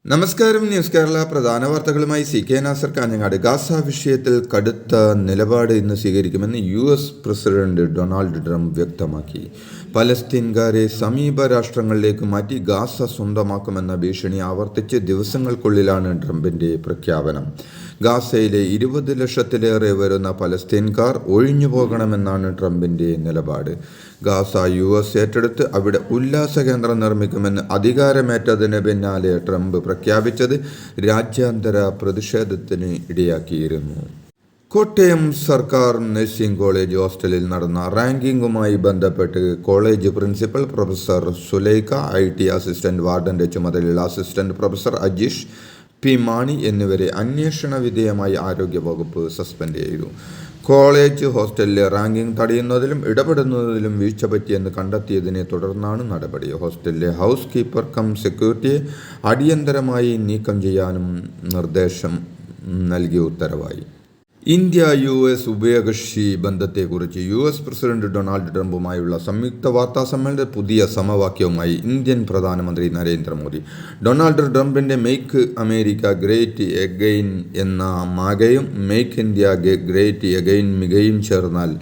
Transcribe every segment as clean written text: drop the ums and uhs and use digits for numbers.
നമസ്കാരം. ന്യൂസ് കേരള പ്രധാന വാർത്തകളുമായി CK നാസർ കാഞ്ഞങ്ങാട്. ഗാസ വിഷയത്തിൽ കടുത്ത നിലപാട് ഇന്ന് സ്വീകരിക്കുമെന്ന് US പ്രസിഡന്റ് ഡൊണാൾഡ് ട്രംപ് വ്യക്തമാക്കി. പലസ്തീൻകാരെ സമീപ രാഷ്ട്രങ്ങളിലേക്ക് മാറ്റി ഗാസ സ്വന്തമാക്കുമെന്ന ഭീഷണി ആവർത്തിച്ച് ദിവസങ്ങൾക്കുള്ളിലാണ് ട്രംപിന്റെ പ്രഖ്യാപനം. ഗാസയിലെ 20 ലക്ഷത്തിലേറെ വരുന്ന പലസ്തീൻകാർ ഒഴിഞ്ഞു പോകണമെന്നാണ് ട്രംപിന്റെ നിലപാട്. ഗാസ US ഏറ്റെടുത്ത് അവിടെ ഉല്ലാസ കേന്ദ്രം നിർമ്മിക്കുമെന്ന് അധികാരമേറ്റതിന് പിന്നാലെ ട്രംപ് പ്രഖ്യാപിച്ചത് രാജ്യാന്തര പ്രതിഷേധത്തിന് ഇടയാക്കിയിരുന്നു. കോട്ടയം സർക്കാർ നഴ്സിംഗ് കോളേജ് ഹോസ്റ്റലിൽ നടന്ന റാങ്കിങ്ങുമായി ബന്ധപ്പെട്ട് college principal professor Sulaikha, IT assistant വാർഡന്റെ ചുമതലയുള്ള assistant professor Ajeesh P. Mani എന്നിവരെ അന്വേഷണ വിധേയമായി ആരോഗ്യവകുപ്പ് സസ്പെൻഡ് ചെയ്തു. കോളേജ് ഹോസ്റ്റലിലെ റാങ്കിംഗ് തടയുന്നതിലും ഇടപെടുന്നതിലും വീഴ്ച പറ്റിയെന്ന് കണ്ടെത്തിയതിനെ തുടർന്നാണ് നടപടി. ഹോസ്റ്റലിലെ ഹൗസ് കീപ്പർ കം സെക്യൂരിറ്റിയെ അടിയന്തരമായി നീക്കം ചെയ്യാനും നിർദ്ദേശം നൽകിയ ഉത്തരവായി. ഇന്ത്യ US ഉഭയകക്ഷി ബന്ധത്തെക്കുറിച്ച് US പ്രസിഡന്റ് ഡൊണാൾഡ് ട്രംപുമായുള്ള സംയുക്ത വാർത്താ സമ്മേളനത്തിൽ പുതിയ സമവാക്യവുമായി ഇന്ത്യൻ പ്രധാനമന്ത്രി നരേന്ദ്രമോദി. ഡൊണാൾഡ് ട്രംപിന്റെ മെയ്ക്ക് അമേരിക്ക ഗ്രേറ്റ് എഗെയിൻ എന്ന മാഗയും മെയ്ക്ക് ഇന്ത്യ ഗ്രേറ്റ് എഗെയിൻ മികയും ചേർന്നാൽ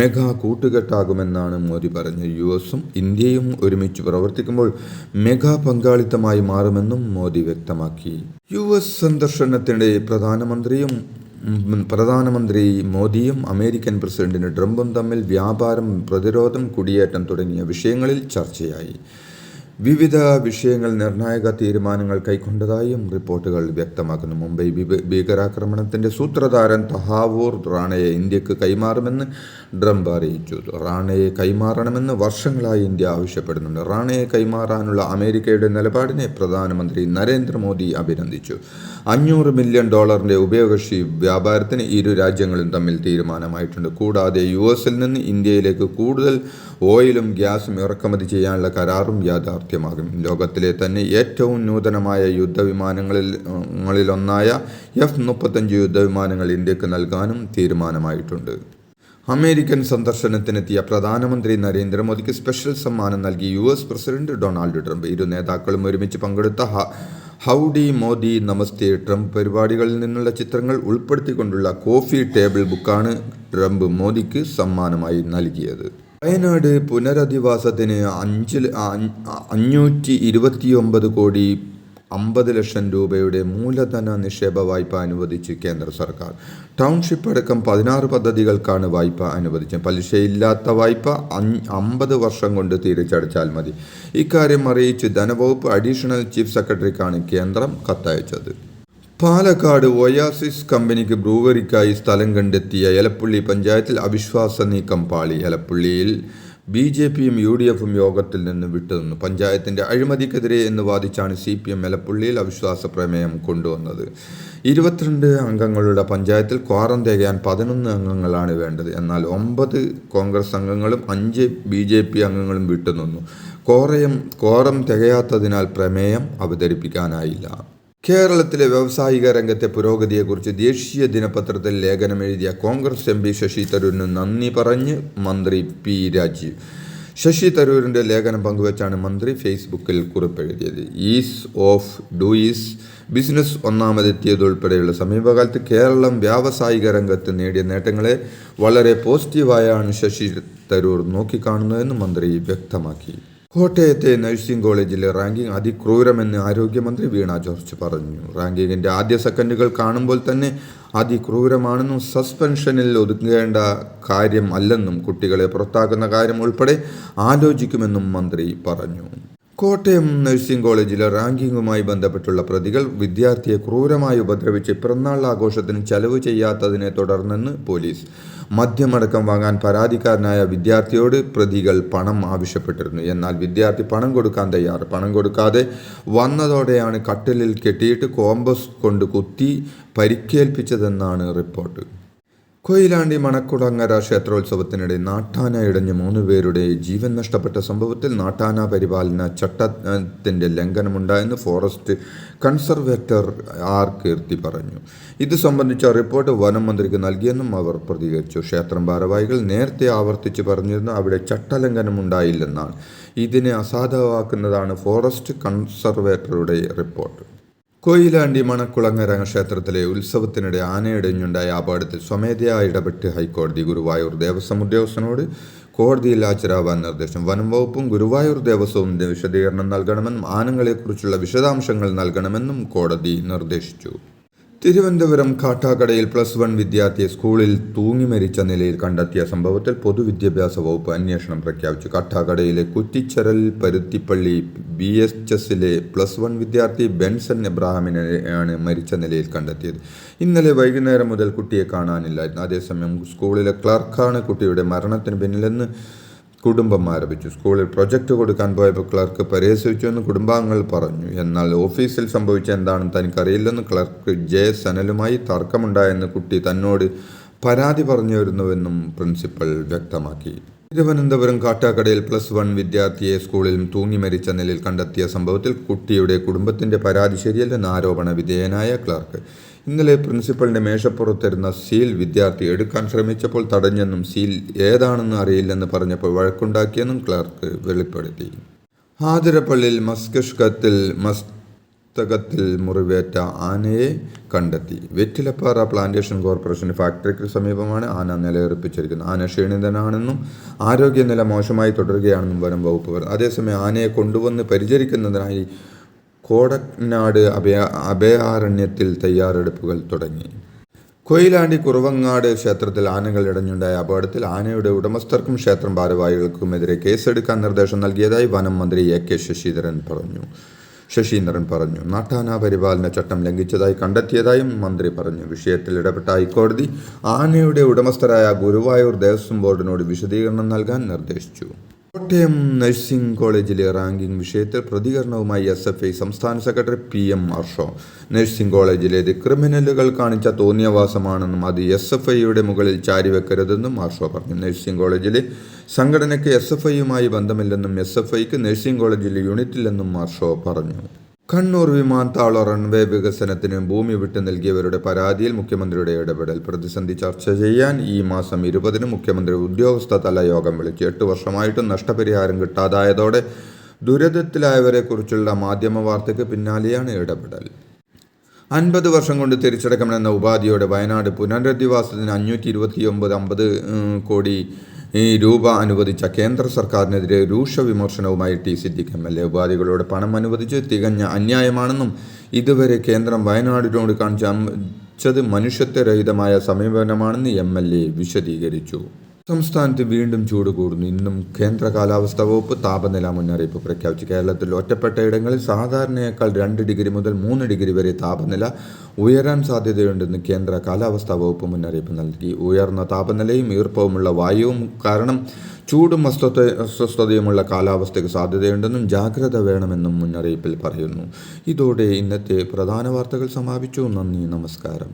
മെഗാ കൂട്ടുകെട്ടാകുമെന്നാണ് മോദി പറഞ്ഞത്. USഉം ഇന്ത്യയും ഒരുമിച്ച് പ്രവർത്തിക്കുമ്പോൾ മെഗാ പങ്കാളിത്തമായി മാറുമെന്നും മോദി വ്യക്തമാക്കി. US സന്ദർശനത്തിനിടെ പ്രധാനമന്ത്രി മോദിയും അമേരിക്കൻ പ്രസിഡന്റ് ട്രംപും തമ്മിൽ വ്യാപാരം, പ്രതിരോധം, കുടിയേറ്റം തുടങ്ങിയ വിഷയങ്ങളിൽ ചർച്ചയായി. വിവിധ വിഷയങ്ങൾ നിർണായക തീരുമാനങ്ങൾ കൈക്കൊണ്ടതായും റിപ്പോർട്ടുകൾ വ്യക്തമാക്കുന്നു. മുംബൈ ഭീകരാക്രമണത്തിന്റെ സൂത്രധാരൻ തഹാവൂർ റാണയെ ഇന്ത്യക്ക് കൈമാറുമെന്ന് ട്രംപ് അറിയിച്ചു. റാണയെ കൈമാറണമെന്ന് വർഷങ്ങളായി ഇന്ത്യ ആവശ്യപ്പെടുന്നുണ്ട്. റാണയെ കൈമാറാനുള്ള അമേരിക്കയുടെ നിലപാടിനെ പ്രധാനമന്ത്രി നരേന്ദ്രമോദി അഭിനന്ദിച്ചു. $500 മില്യൺ ഉഭയകക്ഷി വ്യാപാരത്തിന് ഇരു രാജ്യങ്ങളും തമ്മിൽ തീരുമാനമായിട്ടുണ്ട്. കൂടാതെ USൽ നിന്ന് ഇന്ത്യയിലേക്ക് കൂടുതൽ ഓയിലും ഗ്യാസും ഇറക്കുമതി ചെയ്യാനുള്ള കരാറും യാഥാർത്ഥ്യമാകും. ലോകത്തിലെ തന്നെ ഏറ്റവും നൂതനമായ യുദ്ധവിമാനങ്ങളിലൊന്നായ F-35 യുദ്ധവിമാനങ്ങൾ ഇന്ത്യക്ക് നൽകാനും തീരുമാനമായിട്ടുണ്ട്. അമേരിക്കൻ സന്ദർശനത്തിനെത്തിയ പ്രധാനമന്ത്രി നരേന്ദ്രമോദിക്ക് സ്പെഷ്യൽ സമ്മാനം നൽകി US പ്രസിഡന്റ് ഡൊണാൾഡ് ട്രംപ്. ഇരു നേതാക്കളും ഒരുമിച്ച് പങ്കെടുത്ത ഹൗഡി മോദി നമസ്തേ ട്രംപ് പരിപാടികളിൽ നിന്നുള്ള ചിത്രങ്ങൾ ഉൾപ്പെടുത്തിക്കൊണ്ടുള്ള കോഫി ടേബിൾ ബുക്കാണ് ട്രംപ് മോദിക്ക് സമ്മാനമായി നൽകിയത്. വയനാട് പുനരധിവാസത്തിന് 529 കോടി 50 ലക്ഷം രൂപയുടെ മൂലധന നിക്ഷേപ വായ്പ അനുവദിച്ച് കേന്ദ്ര സർക്കാർ. ടൗൺഷിപ്പ് അടക്കം 16 പദ്ധതികൾക്കാണ് വായ്പ അനുവദിച്ചത്. പലിശയില്ലാത്ത വായ്പ 50 വർഷം കൊണ്ട് തിരിച്ചടച്ചാൽ മതി. ഇക്കാര്യം അറിയിച്ച് ധനവകുപ്പ് അഡീഷണൽ ചീഫ് സെക്രട്ടറിക്കാണ് കേന്ദ്രം കത്തയച്ചത്. പാലക്കാട് ഒയാസിസ് കമ്പനിക്ക് ബ്രൂവറിക്കായി സ്ഥലം കണ്ടെത്തിയ എലപ്പുള്ളി പഞ്ചായത്തിൽ അവിശ്വാസ നീക്കം പാളി. എലപ്പുള്ളിയിൽ BJPയും UDFും യോഗത്തിൽ നിന്ന് വിട്ടുനിന്നു. പഞ്ചായത്തിന്റെ അഴിമതിക്കെതിരെ എന്ന് വാദിച്ചാണ് CPM എലപ്പുള്ളിയിൽ അവിശ്വാസ പ്രമേയം കൊണ്ടുവന്നത്. 22 അംഗങ്ങളുടെ പഞ്ചായത്തിൽ ക്വാറം തികയാൻ 11 അംഗങ്ങളാണ് വേണ്ടത്. എന്നാൽ 9 കോൺഗ്രസ് അംഗങ്ങളും 5 BJP അംഗങ്ങളും വിട്ടുനിന്നു. ക്വാറം തികയാത്തതിനാൽ പ്രമേയം അവതരിപ്പിക്കാനായില്ല. കേരളത്തിലെ വ്യാവസായിക രംഗത്തെ പുരോഗതിയെക്കുറിച്ച് ദേശീയ ദിനപത്രത്തിൽ ലേഖനം എഴുതിയ കോൺഗ്രസ് MP ശശി തരൂരിന് നന്ദി പറഞ്ഞ് മന്ത്രി P. രാജീവ്. ശശി തരൂരിൻ്റെ ലേഖനം പങ്കുവച്ചാണ് മന്ത്രി ഫേസ്ബുക്കിൽ കുറിപ്പെഴുതിയത്. ഈസ് ഓഫ് ഡൂയിസ് ബിസിനസ് ഒന്നാമതെത്തിയതുൾപ്പെടെയുള്ള സമീപകാലത്ത് കേരളം വ്യാവസായിക രംഗത്ത് നേടിയ നേട്ടങ്ങളെ വളരെ പോസിറ്റീവായാണ് ശശി തരൂർ നോക്കിക്കാണുന്നതെന്ന് മന്ത്രി വ്യക്തമാക്കി. കോട്ടയത്തെ നഴ്സിംഗ് കോളേജിലെ റാങ്കിംഗ് അതിക്രൂരമെന്ന് ആരോഗ്യമന്ത്രി വീണ ജോർജ് പറഞ്ഞു. റാങ്കിങ്ങിൻ്റെ ആദ്യ സെക്കൻഡുകൾ കാണുമ്പോൾ തന്നെ അതിക്രൂരമാണെന്നും സസ്പെൻഷനിൽ ഒതുങ്ങേണ്ട കാര്യം അല്ലെന്നും കുട്ടികളെ പുറത്താക്കുന്ന കാര്യം ഉൾപ്പെടെ ആലോചിക്കുമെന്നും മന്ത്രി പറഞ്ഞു. കോട്ടയം നഴ്സിംഗ് കോളേജിലെ റാങ്കിങ്ങുമായി ബന്ധപ്പെട്ടുള്ള പ്രതികൾ വിദ്യാർത്ഥിയെ ക്രൂരമായി ഉപദ്രവിച്ച് പിറന്നാൾ ആഘോഷത്തിന് ചെലവ് ചെയ്യാത്തതിനെ തുടർന്നെന്ന് പോലീസ്. മദ്യമടക്കം വാങ്ങാൻ പരാതിക്കാരനായ വിദ്യാർത്ഥിയോട് പ്രതികൾ പണം ആവശ്യപ്പെട്ടിരുന്നു. എന്നാൽ വിദ്യാർത്ഥി പണം കൊടുക്കാതെ വന്നതോടെയാണ് കട്ടിലിൽ കെട്ടിയിട്ട് കോമ്പസ് കൊണ്ട് കുത്തി പരിക്കേൽപ്പിച്ചതെന്നാണ് റിപ്പോർട്ട്. കൊയിലാണ്ടി മണക്കുളങ്ങര ക്ഷേത്രോത്സവത്തിനിടെ നാട്ടാന ഇടഞ്ഞ് 3 പേരുടെ ജീവൻ നഷ്ടപ്പെട്ട സംഭവത്തിൽ നാട്ടാന പരിപാലന ചട്ടത്തിന്റെ ലംഘനമുണ്ടായെന്ന് ഫോറസ്റ്റ് കൺസർവേറ്റർ R. കീർത്തി പറഞ്ഞു. ഇത് സംബന്ധിച്ച റിപ്പോർട്ട് വനം മന്ത്രിക്ക് നൽകിയെന്നും അവർ പ്രതികരിച്ചു. ക്ഷേത്രം ഭാരവാഹികൾ നേരത്തെ ആവർത്തിച്ച് പറഞ്ഞിരുന്നു അവിടെ ചട്ടലംഘനമുണ്ടായില്ലെന്നാണ്. ഇതിനെ അസാധുവാക്കുന്നതാണ് ഫോറസ്റ്റ് കൺസർവേറ്ററുടെ റിപ്പോർട്ട്. കൊയിലാണ്ടി മണക്കുളങ്ങര ക്ഷേത്രത്തിലെ ഉത്സവത്തിനിടെ ആനയിടഞ്ഞുണ്ടായ അപകടത്തിൽ സ്വമേധയാ ഇടപെട്ട് ഹൈക്കോടതി ഗുരുവായൂർ ദേവസ്വം ഉദ്യോഗസ്ഥനോട് കോടതിയിൽ ഹാജരാവാൻ നിർദ്ദേശം. വനം വകുപ്പും ഗുരുവായൂർ ദേവസ്വവും വിശദീകരണം നൽകണമെന്നും ആനകളെക്കുറിച്ചുള്ള വിശദാംശങ്ങൾ നൽകണമെന്നും കോടതി നിർദ്ദേശിച്ചു. തിരുവനന്തപുരം കാട്ടാക്കടയിൽ +1 വിദ്യാർത്ഥിയെ സ്കൂളിൽ തൂങ്ങി മരിച്ച നിലയിൽ കണ്ടെത്തിയ സംഭവത്തിൽ പൊതുവിദ്യാഭ്യാസ വകുപ്പ് അന്വേഷണം പ്രഖ്യാപിച്ചു. കാട്ടാക്കടയിലെ കുറ്റിച്ചരൽ പരുത്തിപ്പള്ളി BHSലെ +1 വിദ്യാർത്ഥി ബെൻസൺ എബ്രഹാമിനെയാണ് മരിച്ച നിലയിൽ കണ്ടെത്തിയത്. ഇന്നലെ വൈകുന്നേരം മുതൽ കുട്ടിയെ കാണാനില്ലായിരുന്നു. അതേസമയം സ്കൂളിലെ ക്ലർക്കാണ് കുട്ടിയുടെ മരണത്തിന് പിന്നിലെന്ന് കുടുംബം ആരോപിച്ചു. സ്കൂളിൽ പ്രൊജക്റ്റ് കൊടുക്കാൻ പോയപ്പോൾ ക്ലർക്ക് പരിഹസിച്ചുവെന്ന് കുടുംബാംഗങ്ങൾ പറഞ്ഞു. എന്നാൽ ഓഫീസിൽ സംഭവിച്ച എന്താണെന്ന് തനിക്കറിയില്ലെന്ന് ക്ലർക്ക് ജെ സനലുമായി തർക്കമുണ്ടായെന്ന് കുട്ടി തന്നോട് പരാതി പറഞ്ഞിരുന്നുവെന്നും പ്രിൻസിപ്പൽ വ്യക്തമാക്കി. തിരുവനന്തപുരം കാട്ടാക്കടയിൽ +1 വിദ്യാർത്ഥിയെ സ്കൂളിൽ തൂങ്ങി മരിച്ച നിലയിൽ കണ്ടെത്തിയ സംഭവത്തിൽ കുട്ടിയുടെ കുടുംബത്തിന്റെ പരാതി ശരിയല്ലെന്ന് ആരോപണ വിധേയനായ ക്ലർക്ക് ഇന്നലെ പ്രിൻസിപ്പലിന്റെ മേശപ്പുറത്തിരുന്ന സീൽ വിദ്യാർത്ഥി എടുക്കാൻ ശ്രമിച്ചപ്പോൾ തടഞ്ഞെന്നും സീൽ ഏതാണെന്ന് അറിയില്ലെന്ന് പറഞ്ഞപ്പോൾ വഴക്കുണ്ടാക്കിയെന്നും ക്ലർക്ക് വെളിപ്പെടുത്തി. ആതിരപ്പള്ളിയിൽ മസ്തകത്തിൽ മുറിവേറ്റ ആനയെ കണ്ടെത്തി. വെറ്റിലപ്പാറ പ്ലാന്റേഷൻ കോർപ്പറേഷൻ ഫാക്ടറിക്ക് സമീപമാണ് ആന നിലയുറപ്പിച്ചിരിക്കുന്നത്. ആന ക്ഷീണിതനാണെന്നും ആരോഗ്യനില മോശമായി തുടരുകയാണെന്നും വനം വകുപ്പ് പറഞ്ഞു. അതേസമയം ആനയെ കൊണ്ടുവന്ന് പരിചരിക്കുന്നതിനായി കോടനാട് അഭയാരണ്യത്തിൽ തയ്യാറെടുപ്പുകൾ തുടങ്ങി. കൊയിലാണ്ടി കുറവങ്ങാട് ക്ഷേത്രത്തിൽ ആനകൾ ഇടഞ്ഞുണ്ടായ അപകടത്തിൽ ആനയുടെ ഉടമസ്ഥർക്കും ക്ഷേത്രം ഭാരവാഹികൾക്കുമെതിരെ കേസെടുക്കാൻ നിർദ്ദേശം നൽകിയതായി വനം മന്ത്രി AK ശശീന്ദ്രൻ പറഞ്ഞു. നാട്ടാന പരിപാലന ചട്ടം ലംഘിച്ചതായി കണ്ടെത്തിയതായും മന്ത്രി പറഞ്ഞു. വിഷയത്തിൽ ഇടപെട്ട ഹൈക്കോടതി ആനയുടെ ഉടമസ്ഥരായ ഗുരുവായൂർ ദേവസ്വം ബോർഡിനോട് വിശദീകരണം നൽകാൻ നിർദ്ദേശിച്ചു. കോട്ടയം നഴ്സിംഗ് കോളേജിലെ റാങ്കിംഗ് വിഷയത്തിൽ പ്രതികരണവുമായി SFI സംസ്ഥാന സെക്രട്ടറി PM ഹർഷോ. നഴ്സിംഗ് കോളേജിലേത് ക്രിമിനലുകൾ കാണിച്ച തോന്നിയവാസമാണെന്നും അത് SFIയുടെ മുകളിൽ ചാരിവെക്കരുതെന്നും ഹർഷോ പറഞ്ഞു. നഴ്സിംഗ് കോളേജിലെ സംഘടനയ്ക്ക് SFIയുമായി ബന്ധമില്ലെന്നും SFIക്ക് നഴ്സിംഗ് കോളേജിൽ യൂണിറ്റില്ലെന്നും ഹർഷോ പറഞ്ഞു. കണ്ണൂർ വിമാനത്താവള റൺവേ വികസനത്തിന് ഭൂമി വിട്ടു നൽകിയവരുടെ പരാതിയിൽ മുഖ്യമന്ത്രിയുടെ ഇടപെടൽ. പ്രതിസന്ധി ചർച്ച ചെയ്യാൻ ഈ മാസം 20-ന് മുഖ്യമന്ത്രി ഉദ്യോഗസ്ഥതല യോഗം വിളിച്ചു. 8 വർഷമായിട്ടും നഷ്ടപരിഹാരം കിട്ടാതായതോടെ ദുരിതത്തിലായവരെക്കുറിച്ചുള്ള മാധ്യമ വാർത്തയ്ക്ക് പിന്നാലെയാണ് ഇടപെടൽ. 50 വർഷം കൊണ്ട് തിരിച്ചടക്കണമെന്ന ഉപാധിയോടെ വയനാട് പുനരധിവാസത്തിന് 529 കോടി രൂപ അനുവദിച്ച കേന്ദ്ര സർക്കാരിനെതിരെ രൂക്ഷ വിമർശനവുമായി T സിദ്ദിഖ് MLA. ഉപാധികളോട് പണം അനുവദിച്ച് തികഞ്ഞ അന്യായമാണെന്നും ഇതുവരെ കേന്ദ്രം വയനാടിനോട് കാണിച്ചത് മനുഷ്യത്വരഹിതമായ സമീപനമാണെന്ന് MLA വിശദീകരിച്ചു. സംസ്ഥാനത്ത് വീണ്ടും ചൂട് കൂടുന്നു. ഇന്നും കേന്ദ്ര കാലാവസ്ഥാ വകുപ്പ് താപനില മുന്നറിയിപ്പ് പ്രഖ്യാപിച്ചു. കേരളത്തിൽ ഒറ്റപ്പെട്ട ഇടങ്ങളിൽ സാധാരണയേക്കാൾ 2 ഡിഗ്രി മുതൽ 3 ഡിഗ്രി വരെ താപനില ഉയരാൻ സാധ്യതയുണ്ടെന്ന് കേന്ദ്ര കാലാവസ്ഥാ വകുപ്പ് മുന്നറിയിപ്പ് നൽകി. ഉയർന്ന താപനിലയും ഈർപ്പവുമുള്ള വായുവും കാരണം ചൂടും അസ്വസ്ഥതയുമുള്ള കാലാവസ്ഥയ്ക്ക് സാധ്യതയുണ്ടെന്നും ജാഗ്രത വേണമെന്നും മുന്നറിയിപ്പിൽ പറയുന്നു. ഇതോടെ ഇന്നത്തെ പ്രധാന വാർത്തകൾ സമാപിച്ചു. നന്ദി, നമസ്കാരം.